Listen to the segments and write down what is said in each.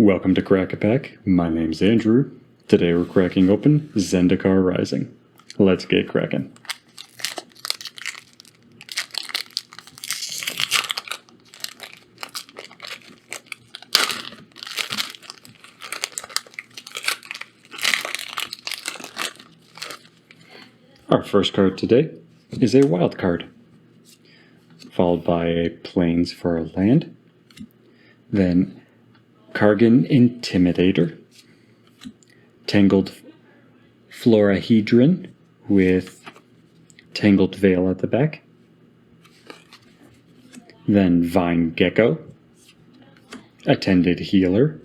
Welcome to Crack a Pack. My name's Andrew. Today we're cracking open Zendikar Rising. Let's get cracking. Our first card today is a wild card, followed by a Plains for a land, then Kargan Intimidator, Tangled Florahedron with Tangled Veil at the back, then Vine Gecko, Attended Healer,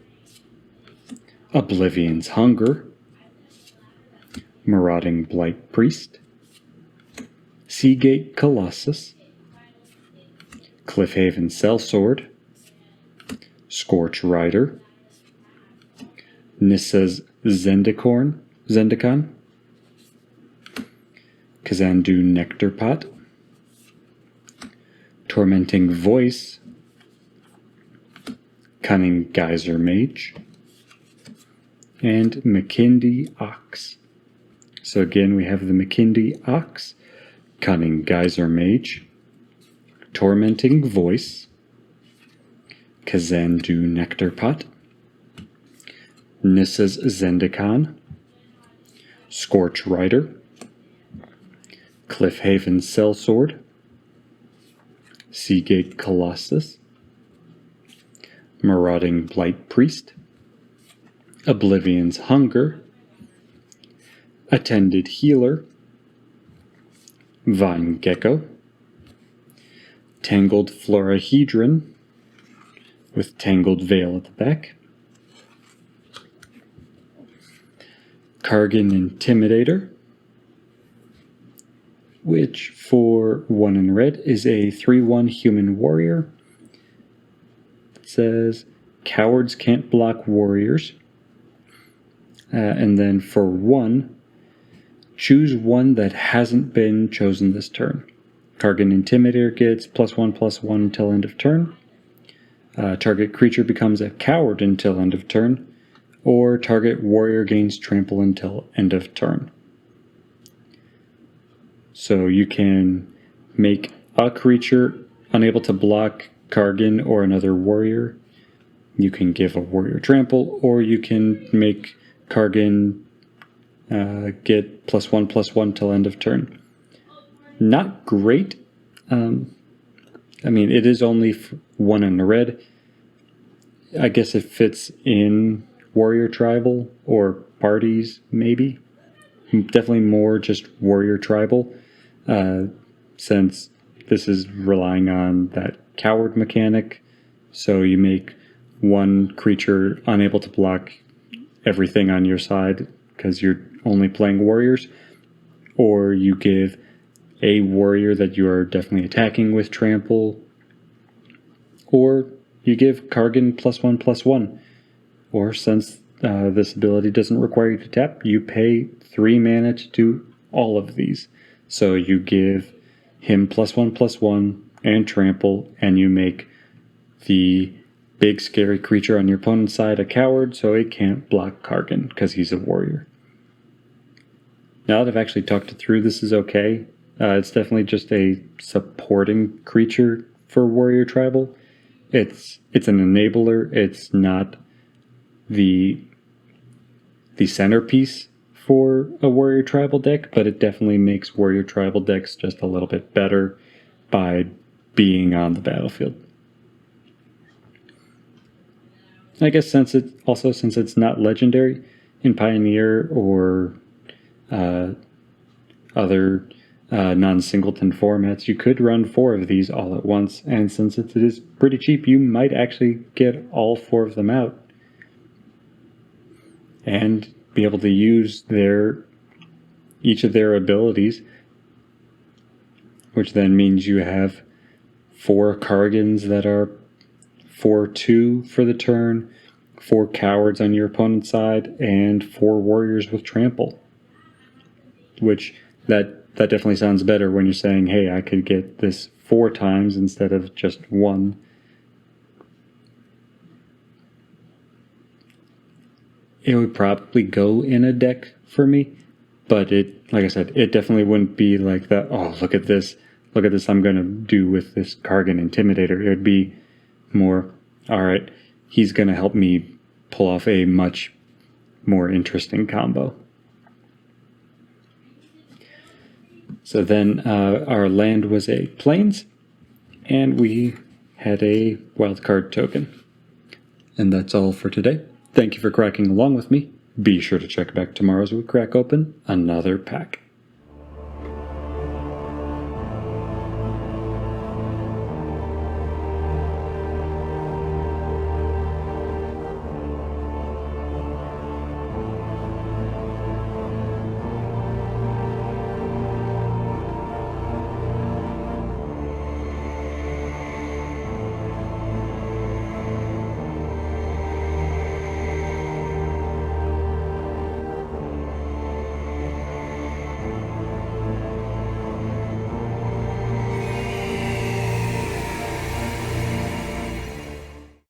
Oblivion's Hunger, Marauding Blight Priest, Seagate Colossus, Cliffhaven Sellsword, Scorch Rider, Nissa's Zendikar, Kazandu Nectarpot, Tormenting Voice, Cunning Geyser Mage, and McKindy Ox. So again, we have the McKindy Ox, Cunning Geyser Mage, Tormenting Voice, Kazandu Nectarpot, Nissa's Zendikar, Scorch Rider, Cliffhaven Sellsword, Seagate Colossus, Marauding Blight Priest, Oblivion's Hunger, Attended Healer, Vine Gecko, Tangled Florahedron with Tangled Veil at the back, Kargan Intimidator, which for 1 in red is a 3/1 human warrior. It says cowards can't block warriors. And then for 1, choose one that hasn't been chosen this turn. Kargan Intimidator gets +1/+1 until end of turn. Target creature becomes a coward until end of turn, or target warrior gains trample until end of turn. So you can make a creature unable to block Kargan or another warrior. You can give a warrior trample, or you can make Kargan get +1/+1 till end of turn. Not great. I mean, it is only 1 in the red. I guess it fits in Warrior Tribal or parties, maybe. Definitely more just Warrior Tribal, since this is relying on that coward mechanic. So you make one creature unable to block everything on your side because you're only playing warriors, or you give a warrior that you are definitely attacking with trample, or you give Kargan +1/+1. Or since this ability doesn't require you to tap, you pay 3 mana to do all of these. So you give him +1/+1 and trample, and you make the big scary creature on your opponent's side a coward, so it can't block Kargan because he's a warrior. Now that I've actually talked it through, this is okay. It's definitely just a supporting creature for Warrior Tribal. It's an enabler. It's not the centerpiece for a Warrior Tribal deck, but it definitely makes Warrior Tribal decks just a little bit better by being on the battlefield. I guess since it's not legendary in Pioneer or other non-singleton formats, you could run 4 of these all at once, and since it is pretty cheap, you might actually get all 4 of them out and be able to use each of their abilities, which then means you have 4 Kargans that are 4/2 for the turn, 4 cowards on your opponent's side, and 4 warriors with trample, which that definitely sounds better when you're saying, hey, I could get this 4 times instead of just 1. it would probably go in a deck for me. But it, like I said, it definitely wouldn't be like that, oh, look at this I'm going to do with this Kargan Intimidator. It would be more, all right, he's going to help me pull off a much more interesting combo. So then our land was a Plains, and we had a wildcard token. And that's all for today. Thank you for cracking along with me. Be sure to check back tomorrow as we crack open another pack.